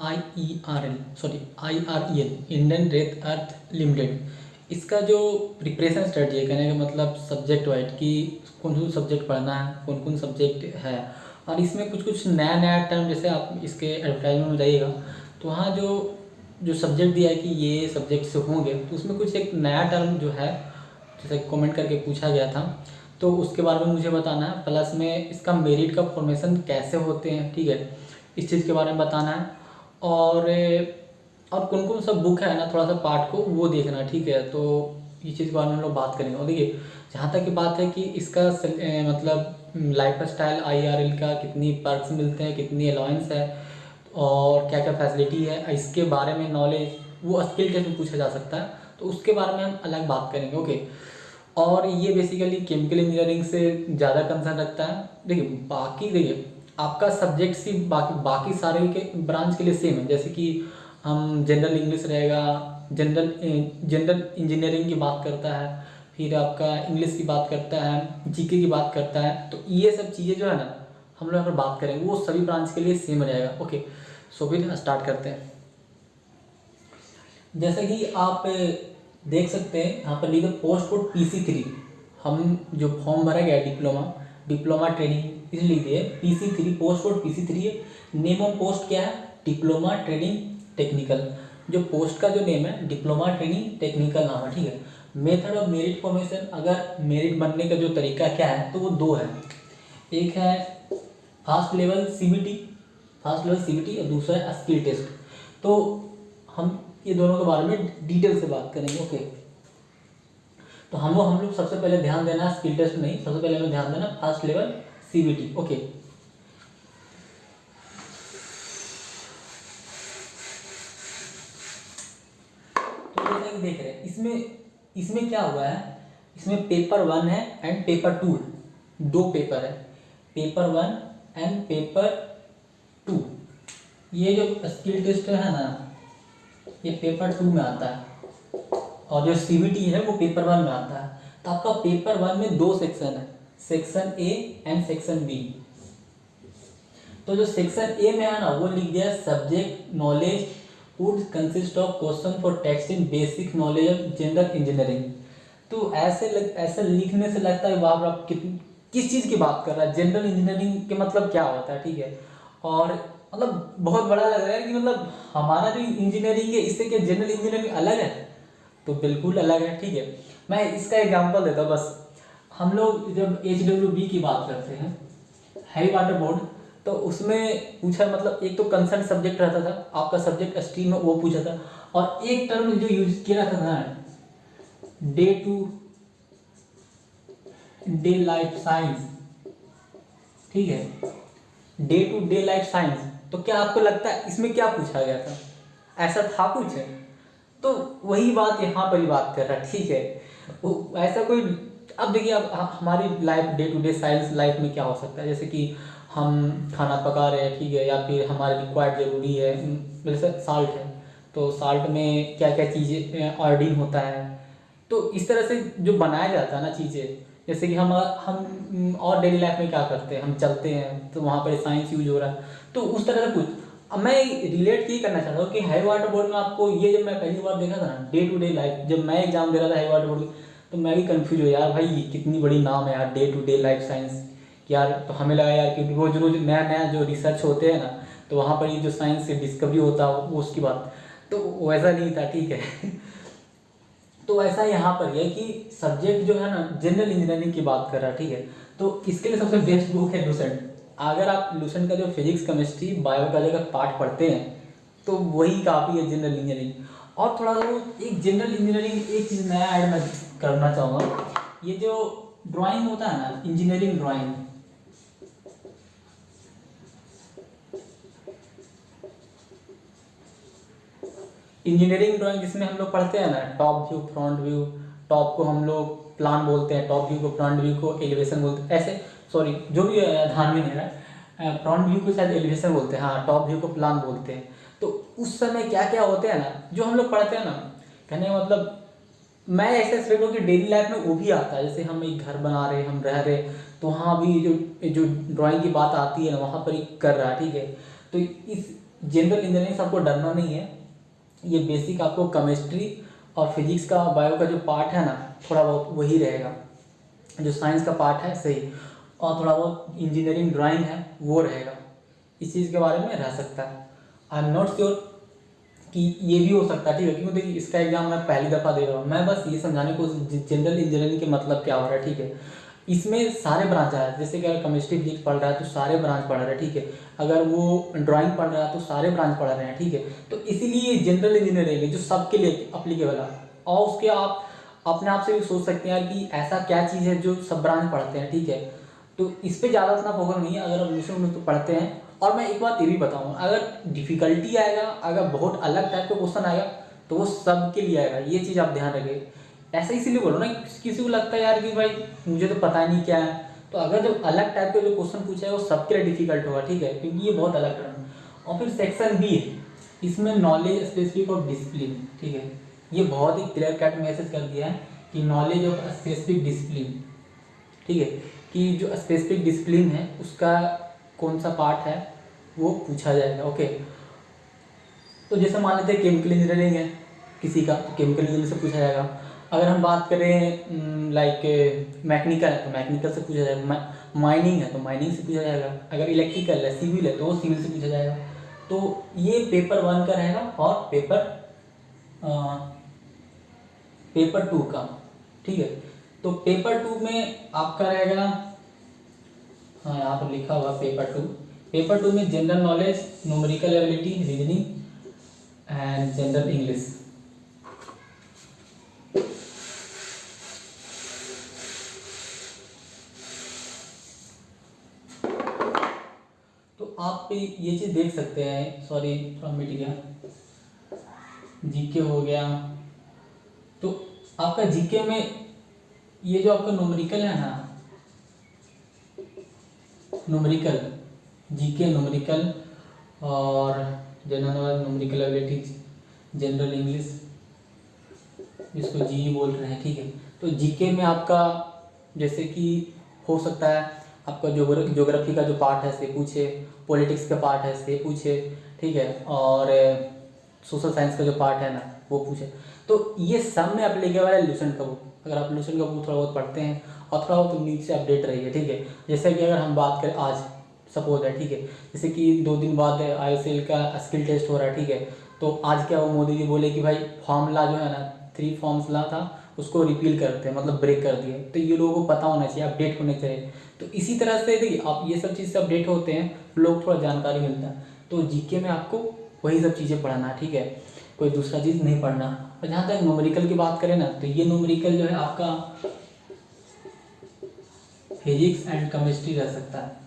IREL Indian रेत अर्थ limited, इसका जो प्रिपरेशन स्ट्रेटजी है, कहने का मतलब सब्जेक्ट वाइज कि कौन कौन सब्जेक्ट पढ़ना है, कौन कौन सब्जेक्ट है, और इसमें कुछ कुछ नया नया टर्म, जैसे आप इसके एडवर्टाइजमेंट में जाइएगा तो वहाँ जो जो सब्जेक्ट दिया है कि ये सब्जेक्ट से होंगे, तो उसमें कुछ एक नया टर्म जो है, जैसे कमेंट करके पूछा गया था, तो उसके बारे में मुझे बताना है। प्लस में इसका मेरिट का फॉर्मेशन कैसे होते हैं, ठीक है, इस चीज़ के बारे में बताना है। और कौन कौन सा बुक है ना, थोड़ा सा पार्ट को वो देखना है, ठीक है। तो ये चीज़ के बारे में हम लोग बात करेंगे। और देखिए, जहाँ तक की बात है कि इसका मतलब लाइफ स्टाइल IRL का कितनी पर्क्स मिलते हैं, कितनी अलाउंस है और क्या क्या फैसिलिटी है, इसके बारे में नॉलेज, वो स्किल टेस्ट में पूछा जा सकता है, तो उसके बारे में हम अलग बात करेंगे, ओके। और ये बेसिकली केमिकल इंजीनियरिंग से ज़्यादा कंसर्न रखता है। देखिए आपका सब्जेक्ट सिर्फ बाकी सारे के ब्रांच के लिए सेम है। जैसे कि हम जनरल इंग्लिश रहेगा, जनरल इंजीनियरिंग की बात करता है, फिर आपका इंग्लिश की बात करता है, GK की बात करता है, तो ये सब चीज़ें जो है ना हम लोग यहाँ पर बात करेंगे, वो सभी ब्रांच के लिए सेम रहेगा, ओके। सो फिर स्टार्ट करते हैं। जैसे कि आप देख सकते हैं यहाँ पर लिखा पोस्ट कोड PC3, हम जो फॉर्म भरा गया डिप्लोमा ट्रेनिंग इसलिए लिख दिए PC3, पोस्ट कोड PC3 है। नेम ऑफ पोस्ट क्या है, डिप्लोमा ट्रेनिंग टेक्निकल। जो पोस्ट का जो नेम है डिप्लोमा ट्रेनिंग टेक्निकल नाम है, ठीक है। मेथड ऑफ मेरिट फॉर्मेशन, अगर मेरिट बनने का जो तरीका क्या है तो वो दो है। एक है फर्स्ट लेवल CBT और दूसरा है स्किल टेस्ट। तो हम ये दोनों के बारे में डिटेल से बात करेंगे, ओके। तो हम लोग सबसे पहले ध्यान देना स्किल टेस्ट नहीं, सबसे पहले हमें ध्यान देना फर्स्ट लेवल CBT, ओके। तो जैसा कि देख रहे हैं इसमें क्या हुआ है, इसमें पेपर 1 है एंड पेपर 2 है, दो पेपर है, पेपर 1 एंड पेपर 2। ये जो स्किल टेस्ट है ना, ये पेपर 2 में आता है, और जो CBT है वो पेपर 1 में आता है। तो आपका पेपर 1 में दो सेक्शन है, section A and section B। तो जो सेक्शन A में है ना, वो लिख दिया subject knowledge would consist of question for text in basic knowledge of general engineering. तो ऐसे लिखने से लगता है वाह आप किस चीज़ की बात कर रहा है, जनरल इंजीनियरिंग के मतलब क्या होता है, ठीक है। और मतलब बहुत बड़ा लग रहा है कि मतलब हमारा जो इंजीनियरिंग है इससे क्या जनरल इंजीनियरिंग अलग है, तो बिल्कुल अलग है, ठीक है। मैं इसका एग्जांपल देता हूँ बस। हम लोग जब HWB की बात करते हैं, हैवी वाटर बोर्ड, तो उसमें पूछा मतलब एक तो कंसर्न सब्जेक्ट रहता था, आपका सब्जेक्ट स्ट्रीम में वो पूछा था, और एक टर्म जो यूज किया था ना, day to day life science, ठीक है, day to day life science. तो क्या आपको लगता है इसमें क्या पूछा गया था, ऐसा था कुछ? तो वही बात यहाँ पर ही बात कर रहा है, ठीक है। ऐसा कोई, अब देखिए अब हमारी life day to day science life में क्या हो सकता है, जैसे कि हम खाना पका रहे हैं, ठीक है, या फिर हमारे रिक्वायर्ड ज़रूरी है, जैसे साल्ट है, तो साल्ट में क्या क्या चीज़ें आयोडीन होता है, तो इस तरह से जो बनाया जाता है ना चीज़ें, जैसे कि हम और डेली लाइफ में क्या करते हैं, हम चलते हैं तो वहाँ पर साइंस यूज हो रहा है, तो उस तरह से कुछ। अब मैं रिलेट ये करना चाहता हूँ कि हाई वाटर बोर्ड में आपको ये, जब मैं पहली बार देखा था ना डे टू डे लाइफ, जब मैं एग्जाम दे रहा था हाई वाटर बोर्ड, तो मैं भी कंफ्यूज हो यार, भाई ये कितनी बड़ी नाम है यार, day to day life science यार। तो हमें लगा यार कि रोज रोज नया नया जो रिसर्च होते हैं ना, तो वहाँ पर ये जो साइंस से डिस्कवरी होता है वो उसकी बात, तो वैसा नहीं था, ठीक है। तो ऐसा यहाँ पर है कि सब्जेक्ट जो है ना जनरल इंजीनियरिंग की बात कर रहा है, ठीक है। तो इसके लिए सबसे बेस्ट बुक है लूसेंट। अगर आप लूसेंट का जो फिजिक्स केमिस्ट्री बायो का जगह पार्ट पढ़ते हैं तो वही काफ़ी है जनरल इंजीनियरिंग। और थोड़ा सा एक जनरल इंजीनियरिंग एक चीज़ नया ऐड मैं करना चाहूँगा, ये जो ड्राइंग होता है ना, इंजीनियरिंग ड्राइंग, इंजीनियरिंग ड्राइंग जिसमें हम लोग पढ़ते हैं ना top view front view, top को हम लोग प्लान बोलते हैं, टॉप व्यू को फ्रंट व्यू को एलिवेशन बोलते हैं, ऐसे सॉरी जो भी ध्यान में नहीं रहा, फ्रंट व्यू को शायद एलिवेशन बोलते हैं, हाँ, टॉप व्यू को प्लान बोलते हैं। तो उस समय क्या क्या होते हैं ना जो हम लोग पढ़ते हैं ना, कहने का मतलब मैं ऐसे एक्सपेक्ट हूँ कि डेली लाइफ में वो भी आता है। जैसे हम एक घर बना रहे, हम रह रहे, तो वहाँ भी जो जो ड्राइंग की बात आती है ना वहाँ पर ही कर रहा है, ठीक है। तो जनरल इंजीनियरिंग से आपको डरना नहीं है, ये बेसिक आपको केमिस्ट्री और फिजिक्स का बायो का जो पार्ट है ना थोड़ा बहुत वही रहेगा, जो साइंस का पार्ट है सही, और थोड़ा बहुत इंजीनियरिंग ड्राइंग है वो रहेगा, इस चीज़ के बारे में रह सकता है। आई एम नॉट श्योर कि ये भी हो सकता है, ठीक है, क्योंकि देखिए इसका एग्जाम मैं पहली दफ़ा दे रहा हूँ, मैं बस ये समझाने को जनरल इंजीनियरिंग के मतलब क्या हो रहा है, ठीक है। इसमें सारे ब्रांच आ रहे हैं, जैसे कि अगर केमिस्ट्री फिजिक्स पढ़ रहा है तो सारे ब्रांच पढ़ रहे हैं, ठीक है। अगर वो ड्राइंग पढ़ रहा है तो सारे ब्रांच पढ़ रहे हैं, ठीक है। तो इसीलिए जनरल इंजीनियरिंग है जो सबके लिए अप्लीकेबल है, और उसके आप अपने आप से भी सोच सकते हैं यार कि ऐसा क्या चीज़ है जो सब ब्रांच पढ़ते हैं, ठीक है। तो इस पर ज़्यादा इतना फोकस नहीं है, अगर आप दूसरे में तो पढ़ते हैं। और मैं एक बात ये भी बताऊँ, अगर डिफ़िकल्टी आएगा, अगर बहुत अलग टाइप का क्वेश्चन आएगा तो वो सबके लिए आएगा, ये चीज़ आप ध्यान रखें। ऐसा इसीलिए बोलो ना, किसी को लगता है यार कि भाई मुझे तो पता नहीं क्या है, तो अगर जो अलग टाइप का जो क्वेश्चन पूछा है वो सबके लिए डिफिकल्ट होगा, ठीक है, क्योंकि ये बहुत अलग टर्म है। और फिर सेक्शन बी है, इसमें नॉलेज स्पेसिफिक ऑफ डिसिप्लिन, ठीक है। ये बहुत ही क्लियर कट मैसेज कर दिया है कि नॉलेज ऑफ स्पेसिफिक डिसिप्लिन, ठीक है, कि जो स्पेसिफिक डिसिप्लिन है उसका कौन सा पार्ट है वो पूछा जाएगा, ओके। तो जैसे मान लेते हैं केमिकल इंजीनियरिंग है किसी का, तो केमिकल इंजीनियरिंग से पूछा जाएगा। अगर हम बात करें लाइक मैकेनिकल है तो मैकेनिकल से पूछा जाएगा, माइनिंग है तो माइनिंग से पूछा जाएगा, अगर इलेक्ट्रिकल है सिविल है तो वो सिविल से पूछा जाएगा। तो ये पेपर 1 का रहेगा, और पेपर 2 का, ठीक है। तो पेपर 2 में आपका रहेगा, हाँ यहाँ पर लिखा हुआ पेपर 2 में general knowledge, numerical ability, reasoning and general English. तो आप ये चीज़ देख सकते हैं, सॉरी थोड़ा मिट गया, जीके हो गया। तो आपका जीके में ये जो आपका न्यूमेरिकल है ना, न्यूमेरिकल जीके न्यूमेरिकल और general knowledge, numerical ability, general English, जिसको जी बोल रहे हैं, ठीक है। तो जीके में आपका जैसे कि हो सकता है आपका ज्योग्राफी का जो पार्ट है से पूछे, पॉलिटिक्स का पार्ट है से पूछे, ठीक है, और सोशल साइंस का जो पार्ट है ना वो पूछे। तो ये सब में एप्लीकेबल है लूसेंट का बुक। अगर आप लूसेंट का बुक थोड़ा बहुत पढ़ते हैं और थोड़ा बहुत न्यूज से अपडेट रहिए, ठीक है। जैसे कि अगर हम बात करें आज सपोज है, ठीक है, जैसे कि 2 दिन बाद ISL का स्किल टेस्ट हो रहा है, ठीक है। तो आज क्या वो मोदी जी बोले कि भाई फॉर्मूला जो है ना 3 फॉर्मूला था उसको रिपील करते हैं, मतलब ब्रेक कर दिए। तो ये लोगों को पता होना चाहिए, अपडेट होने चाहिए। तो इसी तरह से देखिए आप ये सब चीज़ से अपडेट होते हैं, लोग थोड़ा जानकारी मिलता है। तो जीके में आपको वही सब चीज़ें पढ़ना है, ठीक है, कोई दूसरा चीज़ नहीं पढ़ना। और जहाँ तक न्यूमेरिकल की बात करें ना, तो ये न्यूमेरिकल जो है आपका फिजिक्स एंड केमिस्ट्री रह सकता है।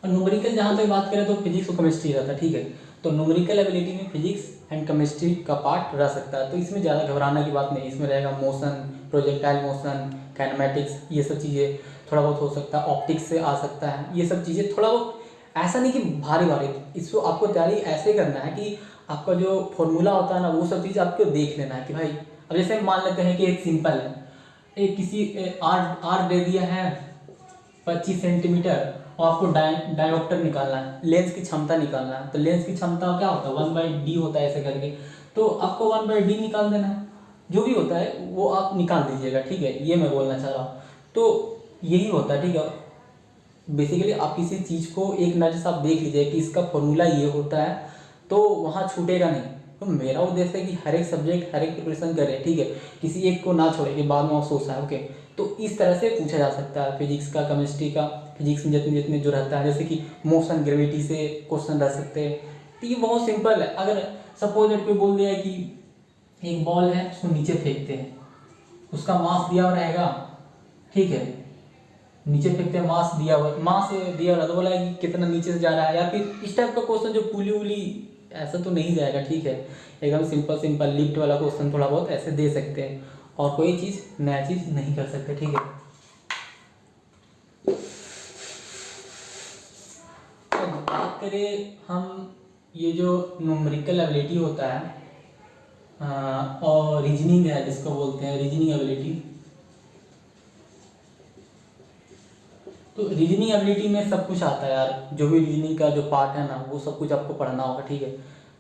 और न्यूमेरिकल जहाँ तक बात करें तो फिजिक्स और केमिस्ट्री रहता है, ठीक है। तो न्यूमेरिकल एबिलिटी में फिजिक्स एंड केमिस्ट्री का पार्ट रह सकता है। तो इसमें ज़्यादा घबराने की बात नहीं, इसमें रहेगा मोशन, प्रोजेक्टाइल मोशन, काइनेमेटिक्स, ये सब चीज़ें थोड़ा बहुत हो सकता है, ऑप्टिक्स से आ सकता है, ये सब चीज़ें थोड़ा बहुत, ऐसा नहीं कि भारी भारी। इसको आपको तैयारी ऐसे करना है कि आपका जो फॉर्मूला होता है ना वो सब चीज़ आपको देख लेना है कि भाई, अब जैसे मान लेते हैं कि एक सिंपल है, एक किसी आर दे दिया है 25 सेंटीमीटर, और आपको डायोप्टर निकालना है, लेंस की क्षमता निकालना है। तो लेंस की क्षमता क्या होता है 1/d होता है, ऐसे करके। तो आपको 1/d निकाल देना है, जो भी होता है वो आप निकाल दीजिएगा, ठीक है। ये मैं बोलना चाह रहा हूँ। तो यही होता है, ठीक है। बेसिकली आप किसी चीज़ को एक नज़र से आप देख लीजिए कि इसका फॉर्मूला ये होता है, तो वहाँ छूटेगा नहीं। तो मेरा उद्देश्य है कि हर एक सब्जेक्ट, हर एक प्रिपरेशन करें, ठीक है, किसी एक को ना छोड़े कि बाद में अफसोस है, ओके। तो इस तरह से पूछा जा सकता है फिजिक्स का, केमिस्ट्री का। फिजिक्स में जितने जितने जो रहता है, जैसे कि मोशन, ग्रेविटी से क्वेश्चन रह सकते हैं। तो ये बहुत सिंपल है। अगर सपोज दैट कोई बोल दिया है कि एक बॉल है उसको नीचे फेंकते हैं, उसका मास दिया हुआ रहेगा, ठीक है, नीचे फेंकते हैं, मास दिया हुआ रहा, तो बोला है कि कितना नीचे से जा रहा है, या फिर इस टाइप का क्वेश्चन जो पुली उली ऐसा तो नहीं जाएगा, ठीक है। एकदम सिंपल सिंपल लिफ्ट वाला क्वेश्चन थोड़ा बहुत ऐसे दे सकते हैं, और कोई चीज़ नया चीज़ नहीं कर सकते, ठीक है। अब बात करें हम ये जो न्यूमेरिकल एबिलिटी होता है और रीजनिंग है जिसको बोलते हैं रीजनिंग एबिलिटी, तो रीजनिंग एबिलिटी में सब कुछ आता है यार, जो भी रीजनिंग का जो पार्ट है ना वो सब कुछ आपको पढ़ना होगा, ठीक है।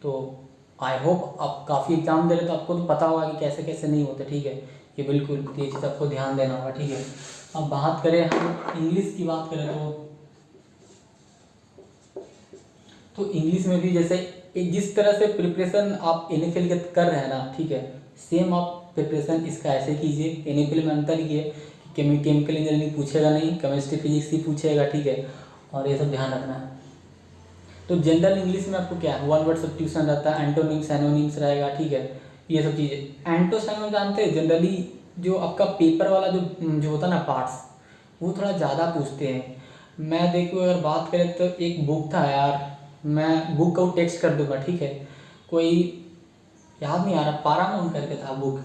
तो आई होप आप काफ़ी एग्जाम दे रहे तो आपको तो पता होगा कि कैसे कैसे नहीं होते, ठीक है। ये बिल्कुल ये चीज़ आपको ध्यान देना होगा, ठीक है। अब बात करें हम इंग्लिश की बात करें तो इंग्लिश में भी जैसे जिस तरह से प्रिपरेशन आप NFL के कर रहे हैं ना, ठीक है, सेम आप प्रिपरेशन इसका ऐसे कीजिए। NFL में अंतर ये है कि केमिकल इंजीनियरिंग पूछेगा नहीं, केमिस्ट्री फिजिक्स ही पूछेगा, ठीक है। और ये सब ध्यान रखना है। तो जनरल इंग्लिश में आपको क्या है, वन वर्ड सब्स्टिट्यूशन रहता है, एंटोनिम्स एनोनिम्स रहेगा, ठीक है, ये सब चीज़ें। एंटो सैनोनिम जानते हैं, जनरली जो आपका पेपर वाला जो होता है ना पार्ट्स, वो थोड़ा ज़्यादा पूछते हैं। मैं देखो अगर बात करें तो एक बुक था यार, मैं बुक को टेक्स्ट कर दूंगा, ठीक है। कोई याद नहीं आ रहा, पारामाउंट करके था बुक,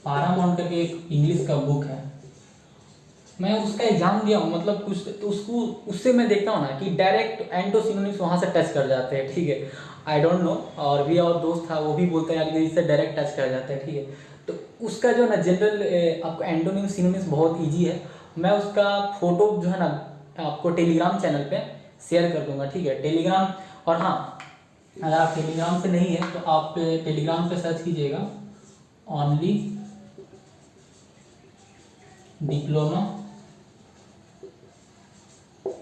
पारामाउंट करके एक इंग्लिश का बुक है। मैं उसका एग्जाम दिया हूँ, मतलब कुछ तो उसको उससे मैं देखता हूँ ना कि डायरेक्ट एंटो सिनोनिम्स वहाँ से टच कर जाते हैं, ठीक है। आई डोंट नो, और भी और दोस्त था वो भी बोलते हैं यार कि इससे डायरेक्ट टच कर जाते हैं, ठीक है। तो उसका जो है ना जनरल आपको एंटोनिम सिनोनिम्स बहुत ईजी है। मैं उसका फोटो जो है ना आपको टेलीग्राम चैनल पे शेयर कर दूंगा, ठीक है, टेलीग्राम। और हाँ, अगर आप टेलीग्राम से नहीं है तो आप टेलीग्राम पे सर्च कीजिएगा ओनली डिप्लोमा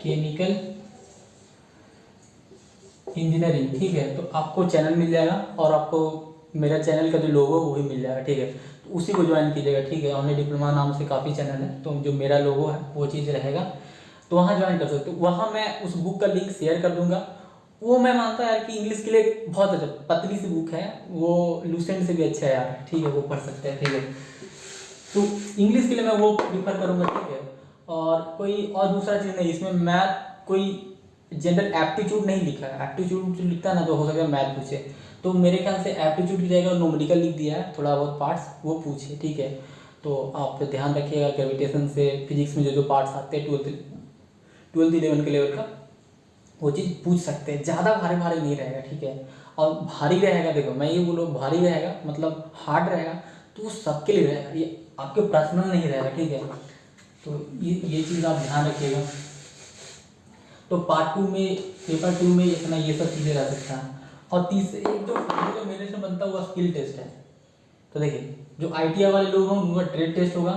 केमिकल इंजीनियरिंग, ठीक है। तो आपको चैनल मिल जाएगा और आपको मेरा चैनल का जो लोगो वो भी मिल जाएगा, ठीक है। तो उसी को ज्वाइन कीजिएगा, ठीक है। ओनली डिप्लोमा नाम से काफ़ी चैनल है, तो जो मेरा लोगो है वो चीज़ रहेगा, तो वहाँ ज्वाइन कर सकते हो। वहाँ मैं उस बुक का लिंक शेयर कर दूंगा। वो मैं मानता है यार कि इंग्लिश के लिए बहुत अच्छा, पतली सी बुक है वो, लूसेंट से भी अच्छा है यार, ठीक है, वो पढ़ सकते हैं, ठीक है। तो इंग्लिश के लिए मैं वो प्रीफर करूँगा, ठीक है। और कोई और दूसरा चीज़ नहीं, इसमें मैथ कोई जनरल एप्टीट्यूड नहीं लिखा है। एप्टीट्यूड जो लिखता है ना तो हो सकता है मैथ पूछे, तो मेरे ख्याल से एप्टीट्यूड की जगह न्यूमेरिकल लिख दिया है, थोड़ा बहुत पार्ट्स वो पूछे, ठीक है। तो आप ध्यान रखिएगा, ग्रेविटेशन से फिजिक्स में जो जो पार्ट्स आते हैं 12th 11 के लेवल का, वो चीज़ पूछ सकते हैं। ज़्यादा भारी भारी नहीं रहेगा, ठीक है। और भारी रहेगा, देखो मैं ये बोलो भारी रहेगा मतलब हार्ड रहेगा तो वो सबके लिए रहेगा, ये आपके पर्सनल नहीं रहेगा, ठीक है। तो ये चीज़ आप ध्यान रखिएगा। तो पार्ट 2 में, पेपर 2 में इतना ये सब चीज़ें रह सकता है। और तीसरे एक जो मेरे से बनता हुआ स्किल टेस्ट है। तो देखिए जो ITI वाले लोग हैं उनका ट्रेड टेस्ट होगा,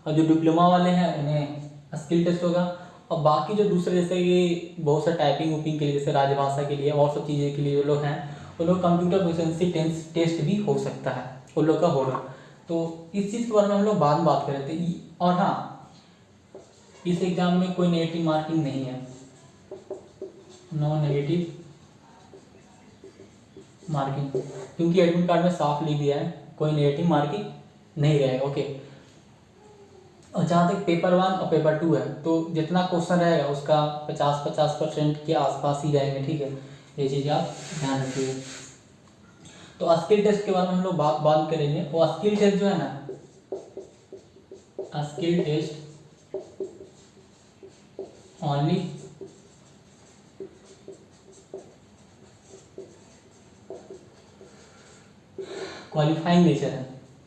और जो डिप्लोमा वाले हैं उन्हें स्किल टेस्ट होगा। और बाकी जो दूसरे जैसे कि बहुत सा टाइपिंग वुपिंग के लिए, जैसे राजभाषा के लिए और सब चीज़ें के लिए जो लोग हैं वो लोग कंप्यूटर प्रोफिशिएंसी टेस्ट भी हो सकता है, उन लोग का होगा। तो इस चीज़ के बारे में हम लोग बाद में बात कर रहे थे। और हाँ, इस एग्ज़ाम में कोई नेगेटिव मार्किंग नहीं है, नो नेगेटिव मार्किंग, क्योंकि एडमिट कार्ड में साफ लिख दिया है कोई नेगेटिव मार्किंग नहीं रहेगा, ओके। और जहाँ तक पेपर 1 और पेपर 2 है, तो जितना क्वेश्चन रहेगा उसका 50% के आसपास ही रहेंगे, ठीक है। ये चीज़ आप ध्यान रखिएगा। तो स्किल टेस्ट के बारे में हम लोग बात करेंगे। और स्किल टेस्ट जो है ना, skill test only qualifying nature है।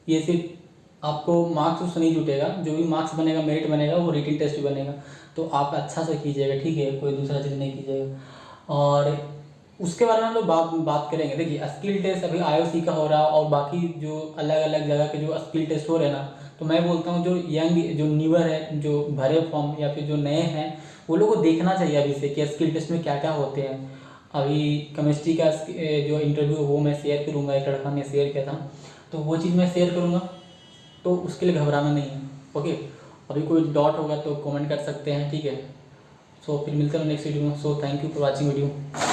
ये सिर्फ आपको मार्क्स उससे नहीं जुटेगा, जो भी मार्क्स बनेगा मेरिट बनेगा वो रिटन टेस्ट भी बनेगा, तो आप अच्छा से कीजिएगा, ठीक है, कोई दूसरा चीज़ नहीं कीजिएगा। और उसके बारे में हम लोग बात करेंगे। देखिए स्किल टेस्ट अभी IOC का हो रहा है, और बाकी जो अलग अलग जगह के जो स्किल टेस्ट हो रहे हैं ना, तो मैं बोलता हूँ जो यंग जो न्यूअर है, जो भरे फॉर्म या फिर जो नए हैं, वो लोग को देखना चाहिए अभी से कि स्किल टेस्ट में क्या क्या होते हैं। अभी केमिस्ट्री का जो इंटरव्यू वो मैं शेयर करूँगा, एक लड़का ने शेयर किया था, तो वो चीज़ मैं शेयर करूँगा, तो उसके लिए घबराना नहीं है, ओके। अभी कोई डाउट होगा तो कमेंट कर सकते हैं, ठीक है। सो फिर मिलते हैं नेक्स्ट वीडियो में। So thank you for watching video.